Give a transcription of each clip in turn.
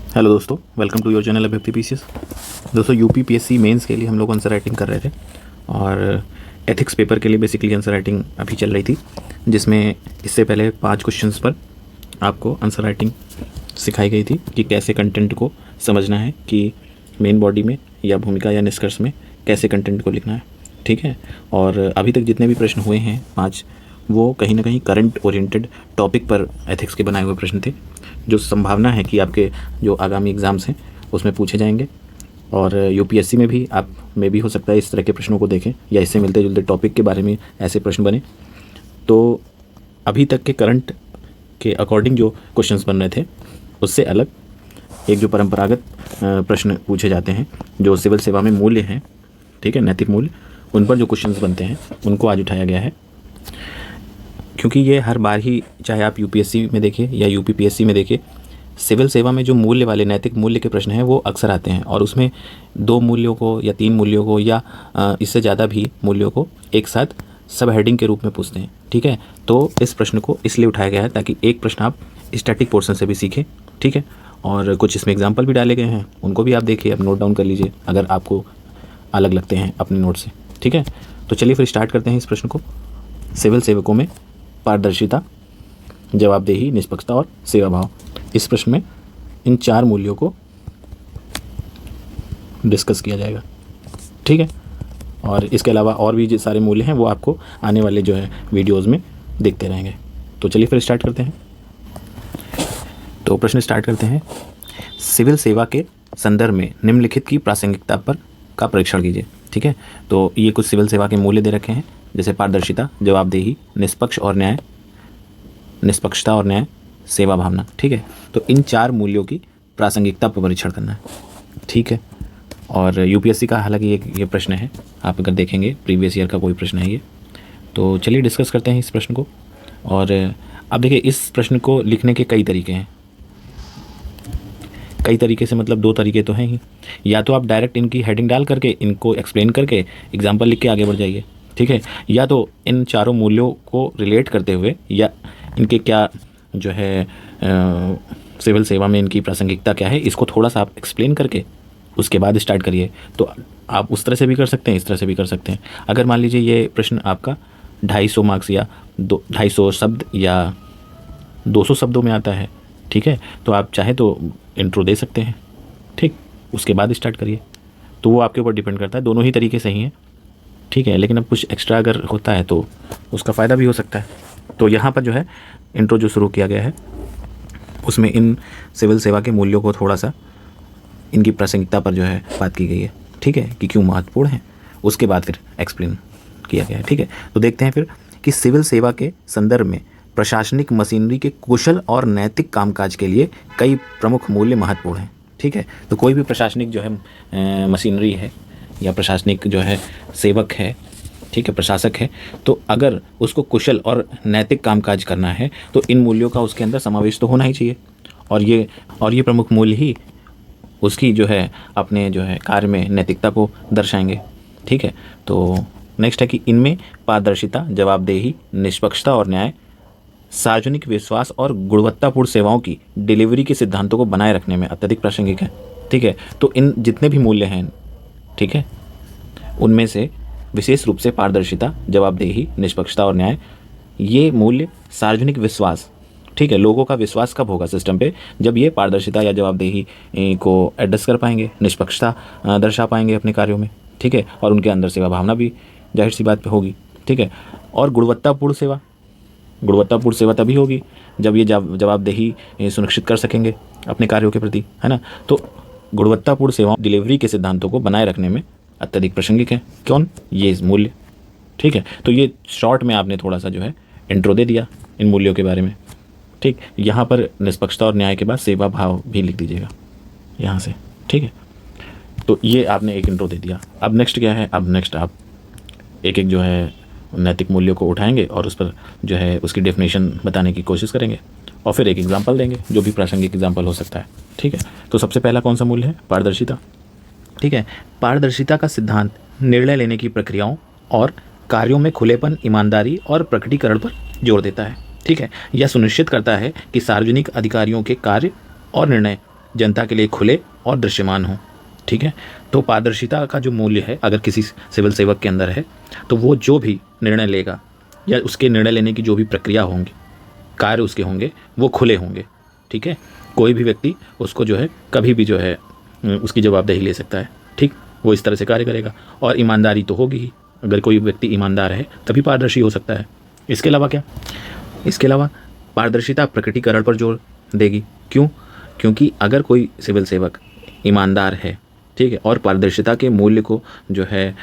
Hello दोस्तों, welcome to your channel अभिव्यक्ति PCS. दोस्तों, यूपी पीएससी मेंस के लिए हम लोग आंसर राइटिंग कर रहे थे और एथिक्स पेपर के लिए बेसिकली आंसर राइटिंग अभी चल रही थी, जिसमें इससे पहले 5 क्वेश्चंस पर आपको आंसर राइटिंग सिखाई गई थी कि कैसे कंटेंट को समझना है, कि मेन बॉडी में या भूमिका या निष्कर्ष में कैसे कंटेंट को लिखना है। ठीक है, और अभी तक जितने भी प्रश्न हुए हैं 5, वो कहीं ना कहीं करंट ओरिएंटेड टॉपिक पर एथिक्स के बनाए हुए प्रश्न थे, जो संभावना है कि आपके जो आगामी एग्ज़ाम्स हैं उसमें पूछे जाएंगे। और यूपीएससी में भी आप में भी हो सकता है इस तरह के प्रश्नों को देखें या इससे मिलते जुलते टॉपिक के बारे में ऐसे प्रश्न बने। तो अभी तक के करंट के अकॉर्डिंग जो क्वेश्चंस बन रहे थे उससे अलग एक जो परंपरागत प्रश्न पूछे जाते हैं, जो सिविल सेवा में मूल्य हैं, ठीक है, नैतिक मूल्य, उन पर जो क्वेश्चंस बनते हैं उनको आज उठाया गया है। क्योंकि ये हर बार ही, चाहे आप यूपीएससी में देखें या यूपीपीएससी में देखें, सिविल सेवा में जो मूल्य वाले नैतिक मूल्य के प्रश्न हैं वो अक्सर आते हैं और उसमें 2 मूल्यों को या 3 मूल्यों को या इससे ज़्यादा भी मूल्यों को एक साथ सब हेडिंग के रूप में पूछते हैं। ठीक है, तो इस प्रश्न को इसलिए उठाया गया है ताकि एक प्रश्न आप स्टैटिक पोर्शन से भी सीखें। ठीक है, और कुछ इसमें एग्जाम्पल भी डाले गए हैं, उनको भी आप देखिए, अब नोट डाउन कर लीजिए अगर आपको अलग लगते हैं अपने नोट से। ठीक है, तो चलिए फिर स्टार्ट करते हैं इस प्रश्न को। सिविल सेवकों में पारदर्शिता, जवाबदेही, निष्पक्षता और सेवा भाव। इस प्रश्न में इन 4 मूल्यों को डिस्कस किया जाएगा। ठीक है, और इसके अलावा और भी जो सारे मूल्य हैं वो आपको आने वाले जो है वीडियोस में देखते रहेंगे। तो चलिए फिर स्टार्ट करते हैं। तो प्रश्न स्टार्ट करते हैं। सिविल सेवा के संदर्भ में निम्नलिखित की प्रासंगिकता पर का परीक्षण कीजिए। ठीक है, तो ये कुछ सिविल सेवा के मूल्य दे रखे हैं, जैसे पारदर्शिता, जवाबदेही, निष्पक्षता और न्याय, सेवा भावना। ठीक है, तो इन 4 मूल्यों की प्रासंगिकता पर परीक्षण करना है। ठीक है, और यूपीएससी का हालांकि ये प्रश्न है, आप अगर देखेंगे प्रीवियस ईयर का कोई प्रश्न है ये। तो चलिए डिस्कस करते हैं इस प्रश्न को। और अब देखिए, इस प्रश्न को लिखने के कई तरीके हैं। कई तरीके से मतलब 2 तरीके तो हैं ही। या तो आप डायरेक्ट इनकी हेडिंग डाल करके इनको एक्सप्लेन करके एग्जाम्पल लिख के आगे बढ़ जाइए। ठीक है, या तो इन 4 मूल्यों को रिलेट करते हुए या इनके क्या जो है सिविल सेवा में इनकी प्रासंगिकता क्या है, इसको थोड़ा सा आप एक्सप्लेन करके उसके बाद स्टार्ट करिए। तो आप उस तरह से भी कर सकते हैं, इस तरह से भी कर सकते हैं। अगर मान लीजिए ये प्रश्न आपका 250 मार्क्स या 250 शब्द या 200 शब्दों में आता है, ठीक है, तो आप चाहे तो इंट्रो दे सकते हैं, ठीक, उसके बाद स्टार्ट करिए। तो वो आपके ऊपर डिपेंड करता है, दोनों ही तरीके सही हैं। ठीक है, लेकिन अब कुछ एक्स्ट्रा अगर होता है तो उसका फ़ायदा भी हो सकता है। तो यहाँ पर जो है इंट्रो जो शुरू किया गया है उसमें इन सिविल सेवा के मूल्यों को थोड़ा सा इनकी प्रासंगिकता पर जो है बात की गई है। ठीक है, कि क्यों महत्वपूर्ण है, उसके बाद फिर एक्सप्लेन किया गया है। ठीक है, तो देखते हैं फिर कि सिविल सेवा के संदर्भ में प्रशासनिक मशीनरी के कुशल और नैतिक कामकाज के लिए कई प्रमुख मूल्य महत्वपूर्ण हैं। ठीक है, तो कोई भी प्रशासनिक जो है मशीनरी है या प्रशासनिक जो है सेवक है, ठीक है, प्रशासक है, तो अगर उसको कुशल और नैतिक कामकाज करना है तो इन मूल्यों का उसके अंदर समावेश तो होना ही चाहिए। और ये प्रमुख मूल्य ही उसकी जो है अपने जो है कार्य में नैतिकता को दर्शाएंगे। ठीक है, तो नेक्स्ट है कि इनमें पारदर्शिता, जवाबदेही, निष्पक्षता और न्याय, सार्वजनिक विश्वास और गुणवत्तापूर्ण सेवाओं की डिलीवरी के सिद्धांतों को बनाए रखने में अत्यधिक प्रासंगिक है। ठीक है, तो इन जितने भी मूल्य हैं, ठीक है, उनमें से विशेष रूप से पारदर्शिता, जवाबदेही, निष्पक्षता और न्याय, ये मूल्य सार्वजनिक विश्वास, ठीक है, लोगों का विश्वास कब होगा सिस्टम पे, जब ये पारदर्शिता या जवाबदेही को एड्रेस कर पाएंगे, निष्पक्षता दर्शा पाएंगे अपने कार्यों में। ठीक है, और उनके अंदर सेवा भावना भी जाहिर सी बात पे होगी। ठीक है, और गुणवत्तापूर्ण सेवा तभी होगी जब ये जवाबदेही सुनिश्चित कर सकेंगे अपने कार्यों के प्रति, है ना। तो गुणवत्तापूर्ण सेवाओं डिलीवरी के सिद्धांतों को बनाए रखने में अत्यधिक प्रासंगिक है। कौन? ये मूल्य। ठीक है, तो ये शॉर्ट में आपने थोड़ा सा जो है इंट्रो दे दिया इन मूल्यों के बारे में। ठीक, यहाँ पर निष्पक्षता और न्याय के बाद सेवा भाव भी लिख दीजिएगा यहाँ से। ठीक है, तो ये आपने एक इंट्रो दे दिया। अब नेक्स्ट क्या है, अब नेक्स्ट आप एक एक जो है नैतिक मूल्यों को उठाएंगे और उस पर जो है उसकी डेफिनेशन बताने की कोशिश करेंगे और फिर एक एग्जाम्पल देंगे जो भी प्रासंगिक एग्जाम्पल हो सकता है। ठीक है, तो सबसे पहला कौन सा मूल्य है? पारदर्शिता। ठीक है, पारदर्शिता का सिद्धांत निर्णय लेने की प्रक्रियाओं और कार्यों में खुलेपन, ईमानदारी और प्रकटीकरण पर जोर देता है। ठीक है, यह सुनिश्चित करता है कि सार्वजनिक अधिकारियों के कार्य और निर्णय जनता के लिए खुले और दृश्यमान हों। ठीक है, तो पारदर्शिता का जो मूल्य है अगर किसी सिविल सेवक के अंदर है तो वो जो भी निर्णय लेगा या उसके निर्णय लेने की जो भी प्रक्रिया होंगी, कार्य उसके होंगे, वो खुले होंगे। ठीक है, कोई भी व्यक्ति उसको जो है कभी भी जो है उसकी जवाबदेही ले सकता है। ठीक, वो इस तरह से कार्य करेगा और ईमानदारी तो होगी ही। अगर कोई व्यक्ति ईमानदार है तभी पारदर्शी हो सकता है। इसके अलावा क्या, इसके अलावा पारदर्शिता प्रकटीकरण पर जोर देगी। क्यों? क्योंकि अगर कोई सिविल सेवक ईमानदार है, ठीक है, और पारदर्शिता के मूल्य को जो है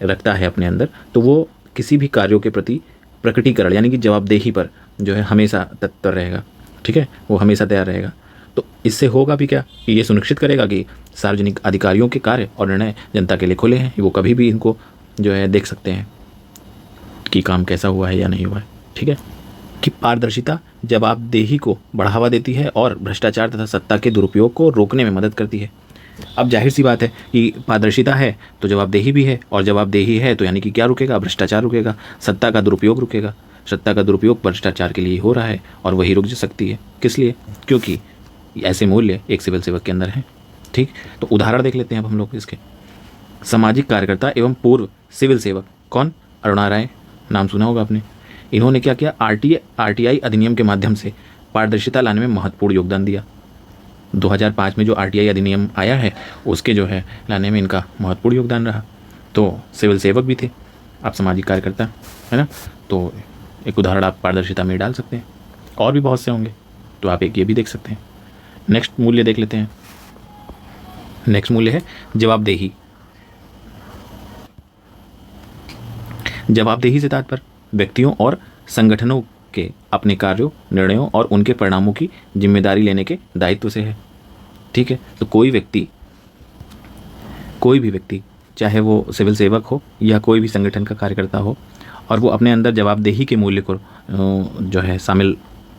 रखता है अपने अंदर, तो वो किसी भी कार्यों के प्रति प्रकटीकरण यानी कि जवाबदेही पर जो है हमेशा तत्पर रहेगा। ठीक है, वो हमेशा तैयार रहेगा। तो इससे होगा भी क्या कि ये सुनिश्चित करेगा कि सार्वजनिक अधिकारियों के कार्य और निर्णय जनता के लिए खुले हैं, वो कभी भी इनको जो है देख सकते हैं कि काम कैसा हुआ है या नहीं हुआ है। ठीक है, कि पारदर्शिता जवाबदेही को बढ़ावा देती है और भ्रष्टाचार तथा सत्ता के दुरुपयोग को रोकने में मदद करती है। अब जाहिर सी बात है कि पारदर्शिता है तो जवाबदेही भी है, और जवाबदेही है तो यानी कि क्या रुकेगा? भ्रष्टाचार रुकेगा, सत्ता का दुरुपयोग रुकेगा। सत्ता का दुरुपयोग भ्रष्टाचार के लिए हो रहा है और वही रुक सकती है। किस लिए? क्योंकि ऐसे मूल्य एक सिविल सेवक के अंदर हैं। ठीक, तो उदाहरण देख लेते हैं अब हम लोग इसके। सामाजिक कार्यकर्ता एवं पूर्व सिविल सेवक कौन? अरुणा राय, नाम सुना होगा आपने। इन्होंने क्या किया? आरटीआई अधिनियम के माध्यम से पारदर्शिता लाने में महत्वपूर्ण योगदान दिया। 2005 में जो आरटीआई अधिनियम आया है उसके जो है लाने में इनका महत्वपूर्ण योगदान रहा। तो सिविल सेवक भी थे, आप सामाजिक कार्यकर्ता, है ना। तो एक उदाहरण आप पारदर्शिता में डाल सकते हैं, और भी बहुत से होंगे, तो आप एक ये भी देख सकते हैं। नेक्स्ट मूल्य देख लेते हैं। नेक्स्ट मूल्य है जवाबदेही। जवाबदेही से तात्पर्य व्यक्तियों और संगठनों के अपने कार्यों, निर्णयों और उनके परिणामों की जिम्मेदारी लेने के दायित्व से है। ठीक है, तो कोई भी व्यक्ति चाहे वो सिविल सेवक हो या कोई भी संगठन का कार्यकर्ता हो, और वो अपने अंदर जवाबदेही के मूल्य को जो है शामिल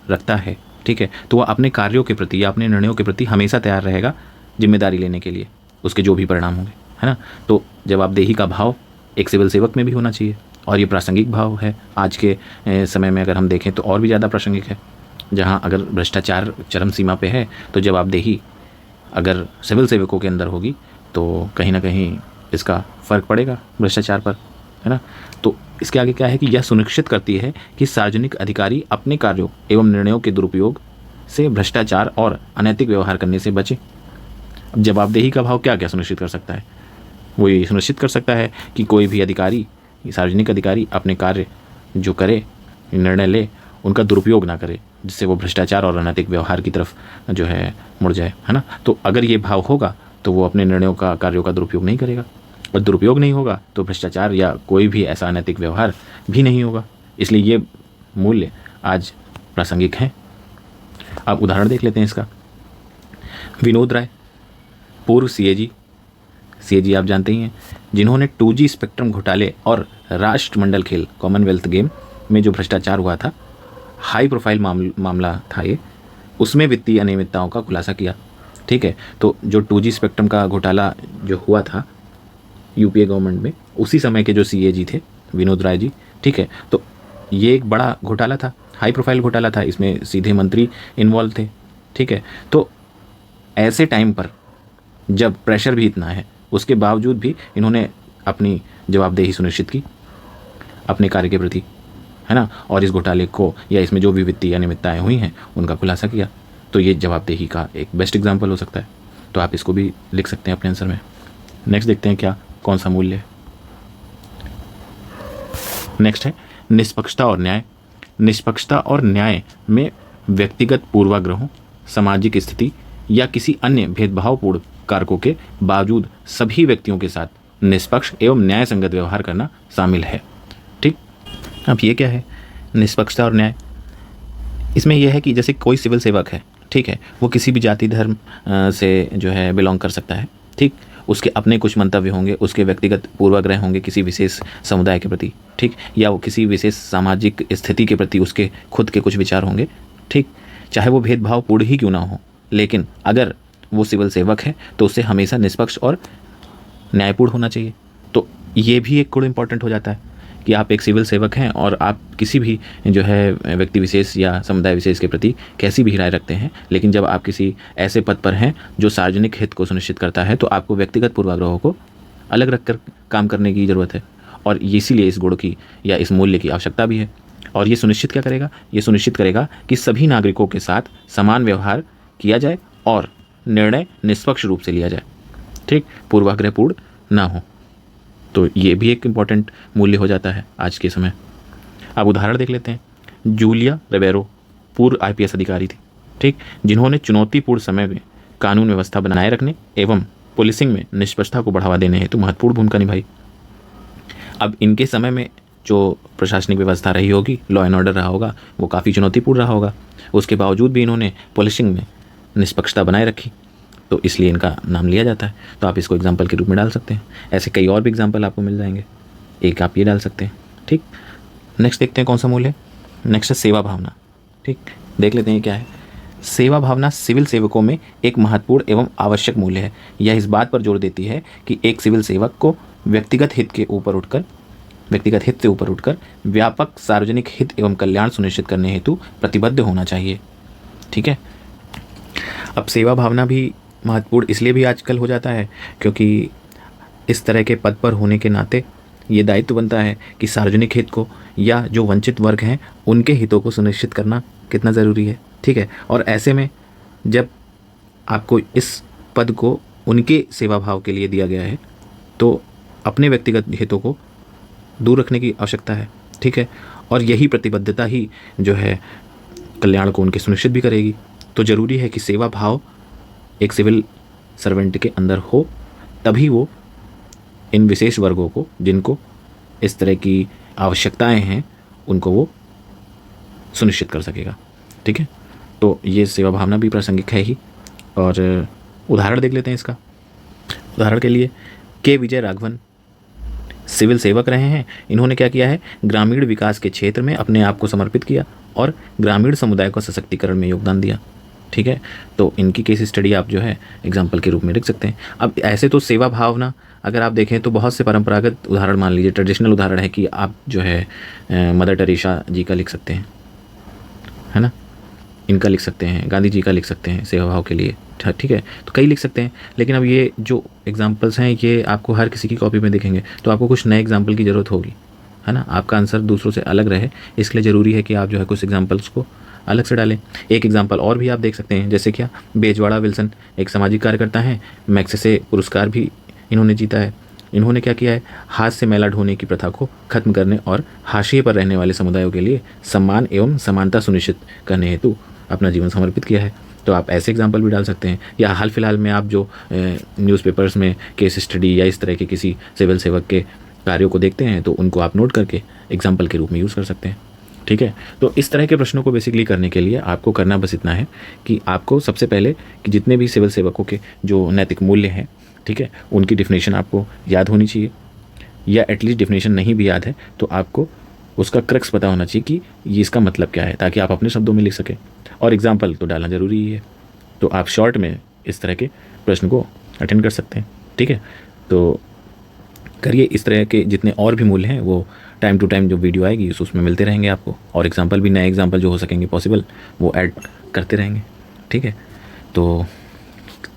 रखता है, ठीक है, तो वह अपने कार्यों के प्रति या अपने निर्णयों के प्रति हमेशा तैयार रहेगा जिम्मेदारी लेने के लिए, उसके जो भी परिणाम होंगे, है ना। तो जवाबदेही का भाव एक सिविल सेवक में भी होना चाहिए, और ये प्रासंगिक भाव है आज के समय में। अगर हम देखें तो और भी ज़्यादा प्रासंगिक है। जहाँ अगर भ्रष्टाचार चरम सीमा पे है तो जवाबदेही अगर सिविल सेवकों के अंदर होगी तो कहीं ना कहीं इसका फ़र्क पड़ेगा भ्रष्टाचार पर, है ना। तो इसके आगे क्या है कि यह सुनिश्चित करती है कि सार्वजनिक अधिकारी अपने कार्यों एवं निर्णयों के दुरुपयोग से, भ्रष्टाचार और अनैतिक व्यवहार करने से बचे। अब जवाबदेही का भाव क्या क्या सुनिश्चित कर सकता है? वो ये सुनिश्चित कर सकता है कि कोई भी अधिकारी, सार्वजनिक अधिकारी अपने कार्य जो करे, निर्णय ले, उनका दुरुपयोग ना करे, जिससे वो भ्रष्टाचार और अनैतिक व्यवहार की तरफ जो है मुड़ जाए, है ना। तो अगर ये भाव होगा तो वो अपने निर्णयों का, कार्यों का दुरुपयोग नहीं करेगा, और दुरुपयोग नहीं होगा तो भ्रष्टाचार या कोई भी ऐसा अनैतिक व्यवहार भी नहीं होगा। इसलिए ये मूल्य आज प्रासंगिक हैं। अब उदाहरण देख लेते हैं इसका। विनोद राय, पूर्व सीएजी आप जानते ही हैं, जिन्होंने 2G स्पेक्ट्रम घोटाले और राष्ट्रमंडल खेल कॉमनवेल्थ गेम में जो भ्रष्टाचार हुआ था, हाई प्रोफाइल मामला था ये, उसमें वित्तीय अनियमितताओं का खुलासा किया। ठीक है, तो जो 2G स्पेक्ट्रम का घोटाला जो हुआ था यूपीए गवर्नमेंट में, उसी समय के जो सीएजी थे विनोद राय जी, ठीक है, तो ये एक बड़ा घोटाला था, हाई प्रोफाइल घोटाला था, इसमें सीधे मंत्री इन्वॉल्व थे। ठीक है, तो ऐसे टाइम पर जब प्रेशर भी इतना है, उसके बावजूद भी इन्होंने अपनी जवाबदेही सुनिश्चित की अपने कार्य के प्रति, है ना, और इस घोटाले को या इसमें जो भी वित्तीय अनियमितताएं हुई हैं उनका खुलासा किया। तो ये जवाबदेही का एक बेस्ट एग्जाम्पल हो सकता है। तो आप इसको भी लिख सकते हैं अपने आंसर में। नेक्स्ट देखते हैं क्या, कौन सा मूल्य है। नेक्स्ट है निष्पक्षता और न्याय। निष्पक्षता और न्याय में व्यक्तिगत पूर्वाग्रहों, सामाजिक स्थिति या किसी अन्य भेदभावपूर्ण कारकों के बावजूद सभी व्यक्तियों के साथ निष्पक्ष एवं न्याय संगत व्यवहार करना शामिल है। ठीक, अब ये क्या है निष्पक्षता और न्याय? इसमें यह है कि जैसे कोई सिविल सेवक है, ठीक है, वो किसी भी जाति धर्म से जो है बिलोंग कर सकता है। ठीक, उसके अपने कुछ मंतव्य होंगे, उसके व्यक्तिगत पूर्वाग्रह होंगे किसी विशेष समुदाय के प्रति, ठीक, या वो किसी विशेष सामाजिक स्थिति के प्रति उसके खुद के कुछ विचार होंगे। ठीक, चाहे वो भेदभावपूर्ण ही क्यों ना हो, लेकिन अगर वो सिविल सेवक है तो उससे हमेशा निष्पक्ष और न्यायपूर्ण होना चाहिए। तो ये भी एक गुण इंपॉर्टेंट हो जाता है कि आप एक सिविल सेवक हैं और आप किसी भी जो है व्यक्ति विशेष या समुदाय विशेष के प्रति कैसी भी राय रखते हैं, लेकिन जब आप किसी ऐसे पद पर हैं जो सार्वजनिक हित को सुनिश्चित करता है तो आपको व्यक्तिगत पूर्वाग्रहों को अलग रखकर काम करने की ज़रूरत है। और इसीलिए इस गुण की या इस मूल्य की आवश्यकता भी है। और ये सुनिश्चित क्या करेगा? ये सुनिश्चित करेगा कि सभी नागरिकों के साथ समान व्यवहार किया जाए और निर्णय निष्पक्ष रूप से लिया जाए, ठीक, पूर्वाग्रहपूर्ण ना हो। तो ये भी एक इम्पॉर्टेंट मूल्य हो जाता है आज के समय। अब उदाहरण देख लेते हैं। जूलिया रिबेरो पूर्व IPS अधिकारी थी, ठीक, जिन्होंने चुनौतीपूर्ण समय में कानून व्यवस्था बनाए रखने एवं पुलिसिंग में निष्पक्षता को बढ़ावा देने हेतु महत्वपूर्ण भूमिका निभाई। अब इनके समय में जो प्रशासनिक व्यवस्था रही होगी, लॉ एंड ऑर्डर रहा होगा, वो काफ़ी चुनौतीपूर्ण रहा होगा। उसके बावजूद भी इन्होंने पुलिसिंग में निष्पक्षता बनाए रखी, तो इसलिए इनका नाम लिया जाता है। तो आप इसको एग्जाम्पल के रूप में डाल सकते हैं। ऐसे कई और भी एग्जाम्पल आपको मिल जाएंगे, एक आप ये डाल सकते हैं, ठीक। नेक्स्ट देखते हैं कौन सा मूल्य है। नेक्स्ट है सेवा भावना, ठीक। देख लेते हैं क्या है। सेवा भावना सिविल सेवकों में एक महत्वपूर्ण एवं आवश्यक मूल्य है। यह इस बात पर जोर देती है कि एक सिविल सेवक को व्यक्तिगत हित से ऊपर उठकर व्यापक सार्वजनिक हित एवं कल्याण सुनिश्चित करने हेतु प्रतिबद्ध होना चाहिए, ठीक है। अब सेवा भावना भी महत्वपूर्ण इसलिए भी आजकल हो जाता है क्योंकि इस तरह के पद पर होने के नाते ये दायित्व बनता है कि सार्वजनिक हित को या जो वंचित वर्ग हैं उनके हितों को सुनिश्चित करना कितना ज़रूरी है, ठीक है। और ऐसे में जब आपको इस पद को उनके सेवा भाव के लिए दिया गया है तो अपने व्यक्तिगत हितों को दूर रखने की आवश्यकता है, ठीक है। और यही प्रतिबद्धता ही जो है कल्याण को उनके सुनिश्चित भी करेगी। तो ज़रूरी है कि सेवा भाव एक सिविल सर्वेंट के अंदर हो, तभी वो इन विशेष वर्गों को जिनको इस तरह की आवश्यकताएं हैं उनको वो सुनिश्चित कर सकेगा, ठीक है। तो ये सेवा भावना भी प्रासंगिक है ही। और उदाहरण देख लेते हैं इसका। उदाहरण के लिए के विजय राघवन सिविल सेवक रहे हैं। इन्होंने क्या किया है? ग्रामीण विकास के क्षेत्र में अपने आप को समर्पित किया और ग्रामीण समुदाय को सशक्तिकरण में योगदान दिया, ठीक है। तो इनकी केस स्टडी आप जो है एग्जाम्पल के रूप में लिख सकते हैं। अब ऐसे तो सेवा भावना अगर आप देखें तो बहुत से परंपरागत उदाहरण, मान लीजिए ट्रेडिशनल उदाहरण है कि आप जो है मदर टेरेसा जी का लिख सकते हैं, है ना, इनका लिख सकते हैं, गांधी जी का लिख सकते हैं सेवा भाव के लिए, ठीक है। तो कई लिख सकते हैं, लेकिन अब ये जो एग्जाम्पल्स हैं ये आपको हर किसी की कॉपी में दिखेंगे तो आपको कुछ नए एग्जाम्पल की ज़रूरत होगी, है ना। आपका आंसर दूसरों से अलग रहे, इसलिए ज़रूरी है कि आप जो है कुछ एग्जाम्पल्स को अलग से डालें। एक एग्जाम्पल और भी आप देख सकते हैं, जैसे क्या, बेजवाड़ा विल्सन एक सामाजिक कार्यकर्ता हैं, मैग्सेसे पुरस्कार भी इन्होंने जीता है। इन्होंने क्या किया है? हाथ से मैला ढोने की प्रथा को खत्म करने और हाशिए पर रहने वाले समुदायों के लिए सम्मान एवं समानता सुनिश्चित करने हेतु अपना जीवन समर्पित किया है। तो आप ऐसे एग्जाम्पल भी डाल सकते हैं। या हाल फिलहाल में आप जो न्यूज़पेपर्स में केस स्टडी या इस तरह के किसी सिविल सेवक के कार्यों को देखते हैं तो उनको आप नोट करके एग्जाम्पल के रूप में यूज़ कर सकते हैं, ठीक है। तो इस तरह के प्रश्नों को बेसिकली करने के लिए आपको करना बस इतना है कि आपको सबसे पहले कि जितने भी सिविल सेवकों के जो नैतिक मूल्य हैं, ठीक है, उनकी डिफिनेशन आपको याद होनी चाहिए, या एटलीस्ट डिफिनेशन नहीं भी याद है तो आपको उसका क्रक्स पता होना चाहिए कि ये इसका मतलब क्या है, ताकि आप अपने शब्दों में लिख सकें। और एग्जाम्पल तो डालना ज़रूरी ही है। तो आप शॉर्ट में इस तरह के प्रश्न को अटेंड कर सकते हैं, ठीक है। तो करिए, इस तरह के जितने और भी मूल्य हैं वो टाइम टू टाइम जो वीडियो आएगी उसमें मिलते रहेंगे आपको, और एग्जाम्पल भी, नए एग्जाम्पल जो हो सकेंगे पॉसिबल वो ऐड करते रहेंगे, ठीक है। तो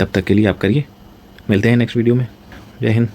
तब तक के लिए आप करिए, मिलते हैं नेक्स्ट वीडियो में। जय हिंद।